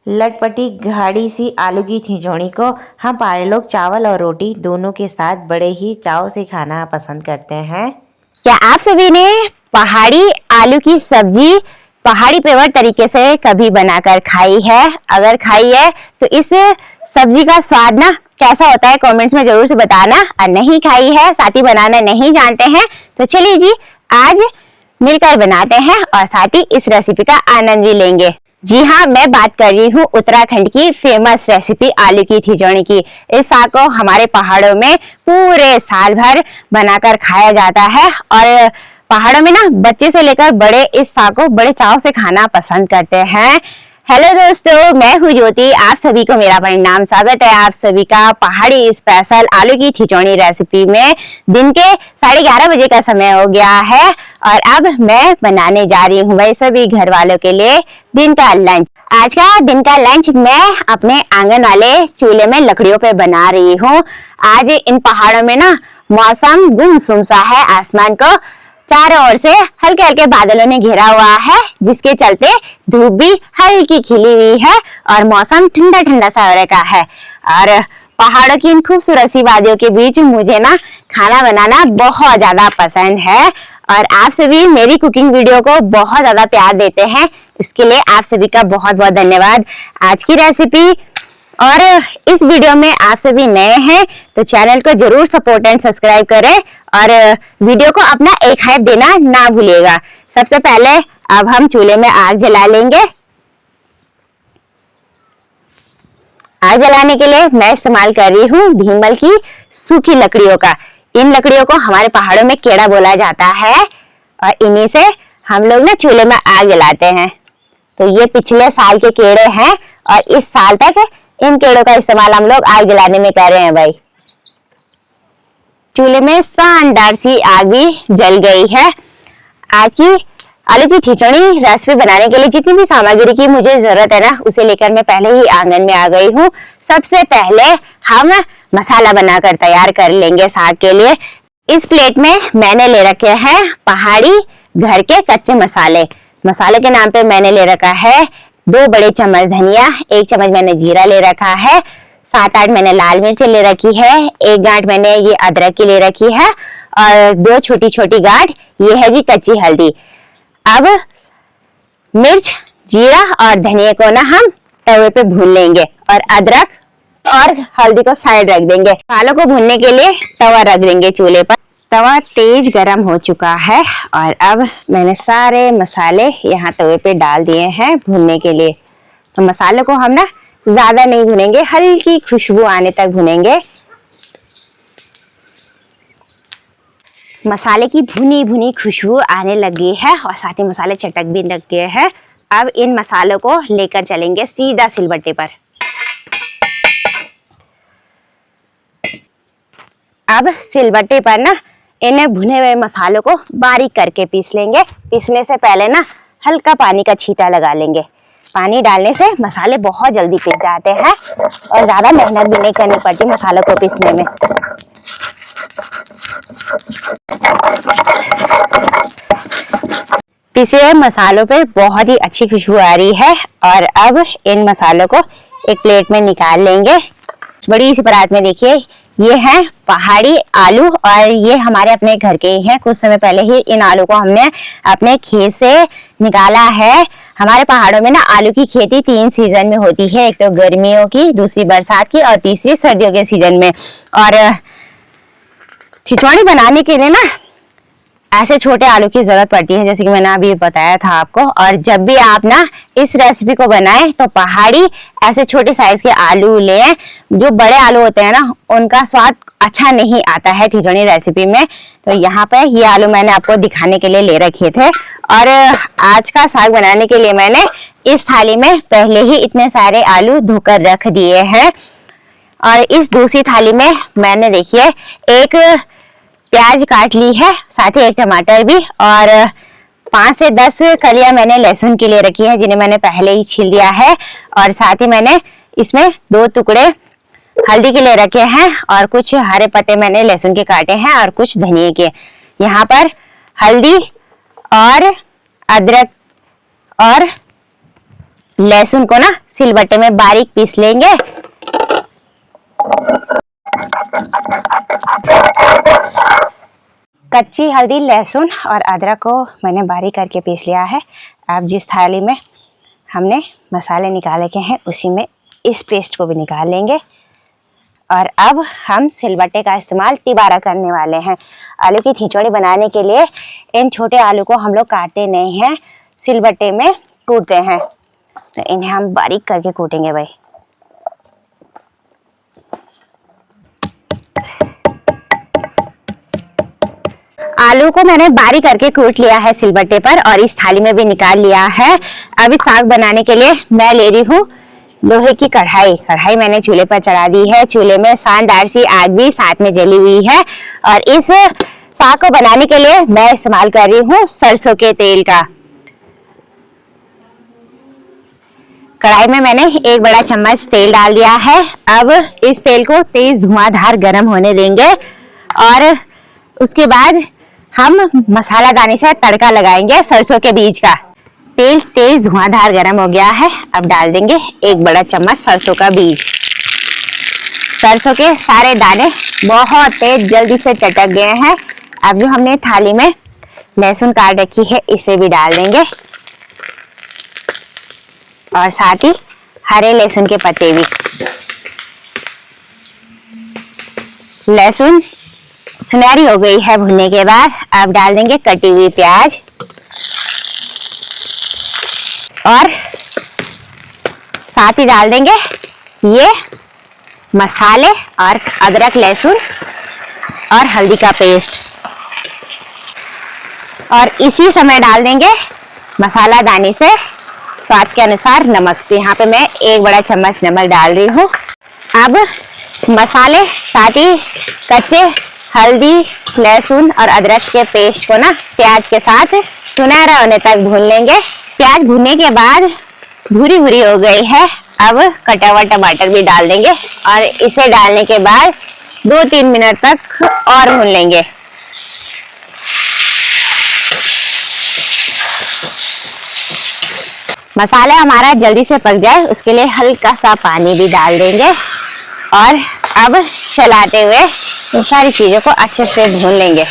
लटपटी गाढ़ी सी आलू की खिचड़ी को हम पहाड़ी लोग चावल और रोटी दोनों के साथ बड़े ही चाव से खाना पसंद करते हैं। क्या आप सभी ने पहाड़ी आलू की सब्जी पहाड़ी पेवर तरीके से कभी बनाकर खाई है? अगर खाई है तो इस सब्जी का स्वाद ना कैसा होता है कमेंट्स में जरूर से बताना। और नहीं खाई है, साथ ही बनाना नहीं जानते हैं, तो चलिए जी आज मिलकर बनाते हैं और साथ ही इस रेसिपी का आनंद भी लेंगे। जी हाँ, मैं बात कर रही हूँ उत्तराखंड की फेमस रेसिपी आलू की खिचड़ी की। इस साग को हमारे पहाड़ों में पूरे साल भर बनाकर खाया जाता है और पहाड़ों में ना बच्चे से लेकर बड़े इस साग को बड़े चाव से खाना पसंद करते हैं। हेलो दोस्तों, मैं हूँ ज्योति, आप सभी को मेरा प्रणाम। स्वागत है आप सभी का पहाड़ी स्पेशल आलू की खिचड़ी रेसिपी में। दिन के 11:30 बजे का समय हो गया है और अब मैं बनाने जा रही हूँ भाई सभी घर वालों के लिए दिन का लंच। आज का दिन का लंच मैं अपने आंगन वाले चूल्हे में लकड़ियों पे बना रही हूँ। आज इन पहाड़ों में ना मौसम गुमसुम सा है, आसमान को चारों ओर से हल्के हल्के बादलों ने घेरा हुआ है, जिसके चलते धूप भी हल्की खिली हुई है और मौसम ठंडा ठंडा सा हो रखा है। और पहाड़ों की इन खूबसूरत सी वादियों के बीच मुझे ना खाना बनाना बहुत ज्यादा पसंद है और आप सभी मेरी कुकिंग वीडियो को बहुत ज्यादा प्यार देते हैं, इसके लिए आप सभी का बहुत बहुत धन्यवाद। आज की रेसिपी और इस वीडियो में आप सभी नए हैं तो चैनल को जरूर सपोर्ट एंड सब्सक्राइब करें और वीडियो को अपना एक हाइप देना ना भूलिएगा। सबसे पहले अब हम चूल्हे में आग जला लेंगे। आग जलाने के लिए मैं इस्तेमाल कर रही हूँ भीमल की सूखी लकड़ियों का। इन लकड़ियों को हमारे पहाड़ों में केड़ा बोला जाता है और इन्हीं से हम लोग ना चूल्हे में आग जलाते हैं। तो ये पिछले साल के केड़े हैं और इस साल तक इन केड़ों का इस्तेमाल हम लोग आग जलाने में कर रहे हैं भाई। चूल्हे में शानदार सी आग भी जल गई है। आज की आलू की खिचड़ी रेसिपी बनाने के लिए जितनी भी सामग्री की मुझे जरूरत है ना, उसे लेकर मैं पहले ही आंगन में आ गई हूँ। सबसे पहले हम मसाला बनाकर तैयार कर लेंगे साग के लिए। इस प्लेट में मैंने ले रखे हैं पहाड़ी घर के कच्चे मसाले। मसाले के नाम पे मैंने ले रखा है 2 बड़े चम्मच धनिया, 1 चम्मच मैंने जीरा ले रखा है, 7-8 मैंने लाल मिर्च ले रखी है, 1 गांठ मैंने ये अदरक की ले रखी है और 2 छोटी छोटी गांठ ये है जी कच्ची हल्दी। अब मिर्च, जीरा और धनिया को ना हम तवे पे भून लेंगे और अदरक और हल्दी को साइड रख देंगे। मसालों को भूनने के लिए तवा रख देंगे चूल्हे पर। तवा तेज गरम हो चुका है और अब मैंने सारे मसाले यहाँ तवे पे डाल दिए हैं भूनने के लिए। तो मसालों को हम ना ज्यादा नहीं भुनेंगे, हल्की खुशबू आने तक भुनेंगे। मसाले की भुनी भुनी खुशबू आने लगी है और साथ ही मसाले चटक भी लग गए हैं। अब इन मसालों को लेकर चलेंगे सीधा सिलबट्टे पर। अब सिलबट्टे पर ना इन भुने हुए मसालों को बारीक करके पीस लेंगे। पीसने से पहले ना हल्का पानी का छींटा लगा लेंगे। पानी डालने से मसाले बहुत जल्दी पीस जाते हैं और ज्यादा मेहनत भी नहीं करनी पड़ती मसालों को पीसने में। पिसे हुए मसालों पे बहुत ही अच्छी खुशबू आ रही है और अब इन मसालों को एक प्लेट में निकाल लेंगे। बड़ी सी परात में देखिए ये है पहाड़ी आलू और ये हमारे अपने घर के ही हैं। कुछ समय पहले ही इन आलू को हमने अपने खेत से निकाला है। हमारे पहाड़ों में ना आलू की खेती 3 सीजन में होती है, एक तो गर्मियों की, दूसरी बरसात की और तीसरी सर्दियों के सीजन में। और खिचड़ी बनाने के लिए ना ऐसे छोटे आलू की जरूरत पड़ती है, जैसे कि मैंने अभी बताया था आपको। और जब भी आप ना इस रेसिपी को बनाएं तो पहाड़ी ऐसे छोटे साइज के आलू लें। जो बड़े आलू होते हैं ना उनका स्वाद अच्छा नहीं आता है खिचड़ी रेसिपी में। तो यहाँ पे ये आलू मैंने आपको दिखाने के लिए ले रखे थे। और आज का साग बनाने के लिए मैंने इस थाली में पहले ही इतने सारे आलू धोकर रख दिए हैं। और इस दूसरी थाली में मैंने देखिए एक प्याज काट ली है, साथ ही 1 टमाटर भी और 5 से 10 कलियां मैंने लहसुन के लिए रखी है, जिन्हें मैंने पहले ही छील दिया है। और साथ ही मैंने इसमें 2 टुकड़े हल्दी के लिए रखे हैं और कुछ हरे पत्ते मैंने लहसुन के काटे हैं और कुछ धनिए के। यहाँ पर हल्दी और अदरक और लहसुन को ना सिलबट्टे में बारीक पीस लेंगे। कच्ची हल्दी, लहसुन और अदरक को मैंने बारीक करके पीस लिया है। अब जिस थाली में हमने मसाले निकाले के हैं उसी में इस पेस्ट को भी निकाल लेंगे। और अब हम सिलबट्टे का इस्तेमाल तिबारा करने वाले हैं। आलू की खिचड़ी बनाने के लिए इन छोटे आलू को हम लोग काटते नहीं हैं, सिलबट्टे में कूटते हैं। तो इन्हें हम बारीक करके कूटेंगे भाई। आलू को मैंने बारीक करके कूट लिया है सिलबट्टे पर और इस थाली में भी निकाल लिया है। अब इस साग बनाने के लिए मैं ले रही हूँ लोहे की कढ़ाई मैंने चूल्हे पर चढ़ा दी है। चूल्हे में शानदार सी आग भी साथ में जली हुई है। और इस साग को बनाने के लिए मैं इस्तेमाल कर रही हूँ सरसों के तेल का। कढ़ाई में मैंने 1 बड़ा चम्मच तेल डाल दिया है। अब इस तेल को तेज धुआंधार गर्म होने देंगे और उसके बाद हम मसाला दानी से तड़का लगाएंगे सरसों के बीज का। तेल तेज धुआंधार गर्म हो गया है। अब डाल देंगे 1 बड़ा चम्मच सरसों का बीज। सरसों के सारे दाने बहुत तेज जल्दी से चटक गए हैं। अब जो हमने थाली में लहसुन काट रखी है इसे भी डाल देंगे और साथ ही हरे लहसुन के पत्ते भी। लहसुन सुनहरी हो गई है भुनने के बाद अब डाल देंगे कटी हुई प्याज और साथ ही डाल देंगे ये मसाले और अदरक, लहसुन और हल्दी का पेस्ट। और इसी समय डाल देंगे मसाला दानी से स्वाद के अनुसार नमक। तो यहाँ पे मैं 1 बड़ा चम्मच नमक डाल रही हूँ। अब मसाले साथ ही कच्चे हल्दी, लहसुन और अदरक के पेस्ट को ना प्याज के साथ सुनहरा होने तक भून लेंगे। प्याज भुनने के बाद भूरी भूरी हो गई है। अब कटा हुआ टमाटर भी डाल देंगे और इसे डालने के बाद 2-3 मिनट तक और भून लेंगे। मसाला हमारा जल्दी से पक जाए उसके लिए हल्का सा पानी भी डाल देंगे और अब चलाते हुए इन सारी चीजों को अच्छे से भून लेंगे।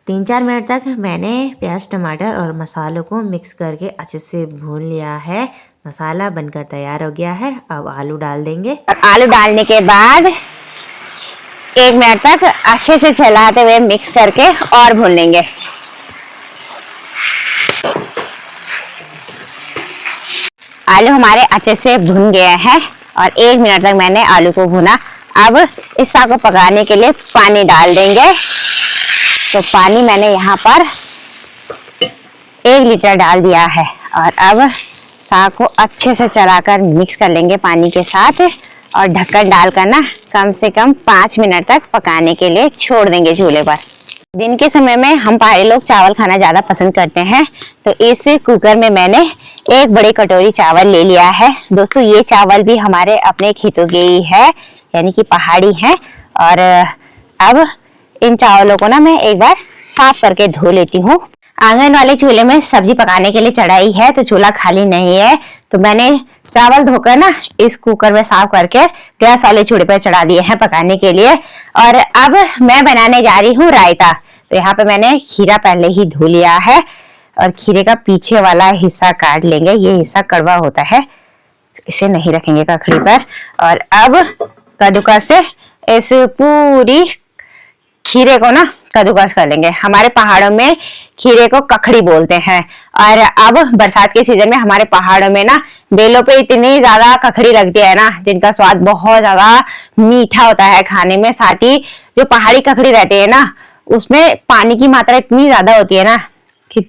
3-4 मिनट तक मैंने प्याज, टमाटर और मसालों को मिक्स करके अच्छे से भून लिया है। मसाला बनकर तैयार हो गया है। अब आलू डाल देंगे। आलू डालने के बाद 1 मिनट तक अच्छे से चलाते हुए मिक्स करके और भून लेंगे। आलू हमारे अच्छे से भुन गए हैं और 1 मिनट तक मैंने आलू को भुना। अब इस साग को पकाने के लिए पानी डाल देंगे। तो पानी मैंने यहाँ पर 1 लीटर डाल दिया है और अब साग को अच्छे से चलाकर मिक्स कर लेंगे पानी के साथ और ढक्कन डालकर ना कम से कम 5 मिनट तक पकाने के लिए छोड़ देंगे चूल्हे पर। दिन के समय में हम पहाड़ी लोग चावल खाना ज्यादा पसंद करते हैं। तो इस कुकर में मैंने 1 बड़ी कटोरी चावल ले लिया है। दोस्तों ये चावल भी हमारे अपने खेतों के ही है, यानी कि पहाड़ी है। और अब इन चावलों को ना मैं एक बार साफ करके धो लेती हूँ। आंगन वाले चूल्हे में सब्जी पकाने के लिए चढ़ाई है तो चूल्हा खाली नहीं है। तो मैंने चावल धोकर ना इस कुकर में साफ करके गैस वाले चूल्हे पर चढ़ा दिए हैं पकाने के लिए। और अब मैं बनाने जा रही हूँ रायता। तो यहाँ पे मैंने खीरा पहले ही धो लिया है और खीरे का पीछे वाला हिस्सा काट लेंगे। ये हिस्सा कड़वा होता है, इसे नहीं रखेंगे ककड़ी पर। और अब कद्दूकस से इस पूरी खीरे को ना कद्दूकस कर लेंगे। हमारे पहाड़ों में खीरे को ककड़ी बोलते हैं। और अब बरसात के सीजन में हमारे पहाड़ों में ना बेलों पे इतनी ज्यादा ककड़ी लगती है ना, जिनका स्वाद बहुत ज्यादा मीठा होता है खाने में। साथ ही जो पहाड़ी ककड़ी रहती है ना उसमें पानी की मात्रा इतनी ज्यादा होती है ना कि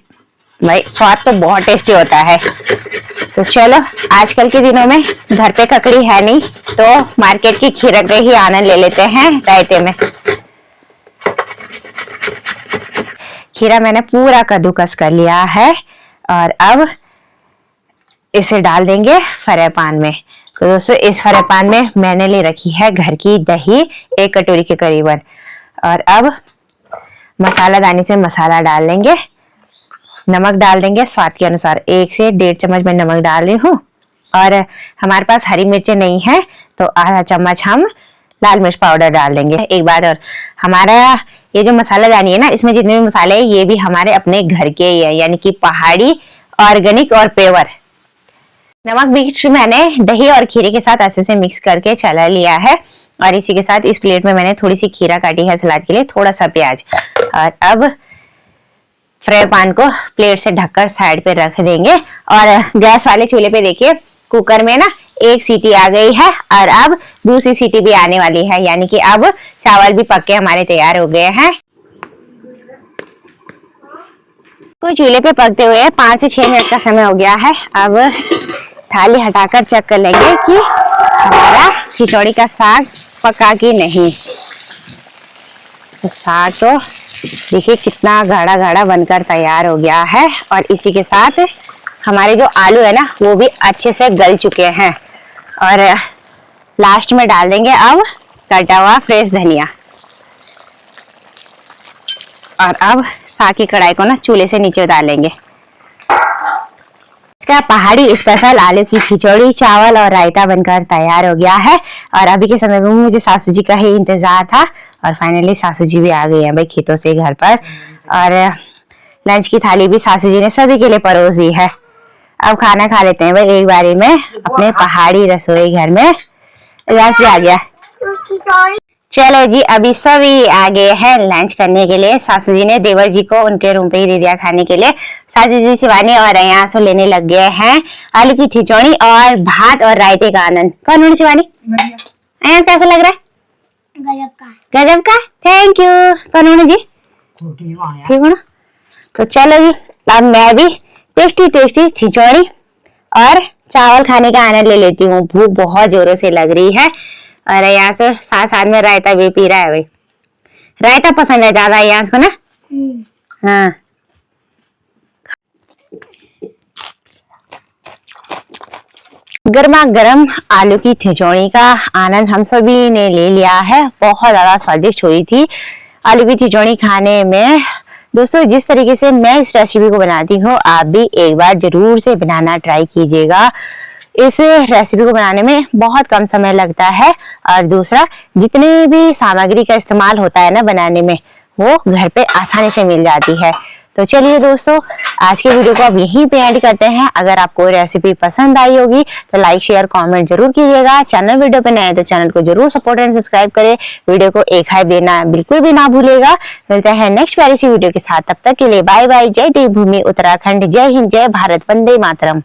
भाई स्वाद तो बहुत टेस्टी होता है। तो चलो आजकल के दिनों में घर पे ककड़ी है नहीं तो मार्केट की खीरा का ही आनंद ले लेते हैं रायते में। खीरा मैंने पूरा कद्दूकस कर लिया है और अब इसे डाल देंगे फ्राई पैन में। तो दोस्तों इस फ्राई पैन में मैंने ले रखी है घर की दही 1 कटोरी के करीबन। और अब मसाला दानी से मसाला डाल लेंगे नमक डाल देंगे स्वाद के अनुसार, 1 से 1.5 चम्मच मैं नमक डाल रही हूँ। और हमारे पास हरी मिर्चें नहीं है तो आधा चम्मच हम लाल मिर्च पाउडर डाल देंगे। एक बात और, हमारा ये जो मसाला दानी है ना, इसमें जितने भी मसाले हैं ये भी हमारे अपने घर के ही है, यानी कि पहाड़ी ऑर्गेनिक और प्योर। नमक मिर्च मैंने दही और खीरे के साथ अच्छे से मिक्स करके चला लिया है। और इसी के साथ इस प्लेट में मैंने थोड़ी सी खीरा काटी है सलाद के लिए, थोड़ा सा प्याज। और अब फ्राई पैन को प्लेट से ढककर साइड पे रख देंगे। और गैस वाले चूल्हे पे देखिए कुकर में ना 1 सीटी आ गई है और अब दूसरी सीटी भी आने वाली है, यानी कि अब चावल भी पक के हमारे तैयार हो गए हैं। तो चूल्हे पे पकते हुए 5 से 6 मिनट का समय हो गया है। अब थाली हटाकर चेक कर लेंगे कि हमारा खिचड़ी का साग पका कि नहीं। तो साग तो देखिए कितना गाढ़ा गाढ़ा बनकर तैयार हो गया है। और इसी के साथ हमारे जो आलू है ना वो भी अच्छे से गल चुके हैं। और लास्ट में डाल देंगे अब कटा हुआ फ्रेश धनिया। और अब साग की कढ़ाई को ना चूल्हे से नीचे उतार लेंगे। इसका पहाड़ी स्पेशल आलू की खिचड़ी, चावल और रायता बनकर तैयार हो गया है। और अभी के समय में मुझे सासू जी का ही इंतजार था और फाइनली सासू जी भी आ गई हैं भाई खेतों से घर पर। और लंच की थाली भी सासू जी ने सभी के लिए परोस दी है। अब खाना खा लेते हैं भाई एक बारी में अपने पहाड़ी रसोई घर में। लंच भी आ गया, चलो जी अभी सभी आ गए हैं लंच करने के लिए। सासू जी ने देवर जी को उनके रूम पे ही दे दिया खाने के लिए। सासू जी शिवानी और यहाँ से लेने लग गए हैं आलू की खिचड़ी और भात और रायते का आनंद। कौन है शिवानी? कैसा लग रहा है? गजब का। गजब का, थैंक यू। कौन है जी? ठीक हो ना? तो चलो जी अब मैं भी टेस्टी टेस्टी खिचड़ी और चावल खाने का आनंद ले लेती हूँ। भूख बहुत जोरों से लग रही है। और यहाँ से साथ साथ में रायता भी पी रहा है भाई। रायता पसंद है ज्यादा यहाँ को ना। हाँ गर्मा गर्म आलू की खिचड़ी का आनंद हम सभी ने ले लिया है। बहुत ज्यादा स्वादिष्ट हुई थी आलू की खिचड़ी खाने में। दोस्तों जिस तरीके से मैं इस रेसिपी को बनाती हूँ आप भी एक बार जरूर से बनाना ट्राई कीजिएगा। इस रेसिपी को बनाने में बहुत कम समय लगता है। और दूसरा जितने भी सामग्री का इस्तेमाल होता है ना बनाने में वो घर पे आसानी से मिल जाती है। तो चलिए दोस्तों आज के वीडियो को अब यहीं पे एंड करते हैं। अगर आपको रेसिपी पसंद आई होगी तो लाइक शेयर कमेंट जरूर कीजिएगा। चैनल वीडियो पे नए हैं तो चैनल को जरूर सपोर्ट एंड सब्सक्राइब करें। वीडियो को एक हाइप देना बिल्कुल भी ना भूलेगा। मिलते हैं नेक्स्ट प्यारी सी वीडियो के साथ, तब तक के लिए बाय बाय। जय देवभूमि उत्तराखंड, जय हिंद, जय भारत, वंदे मातरम।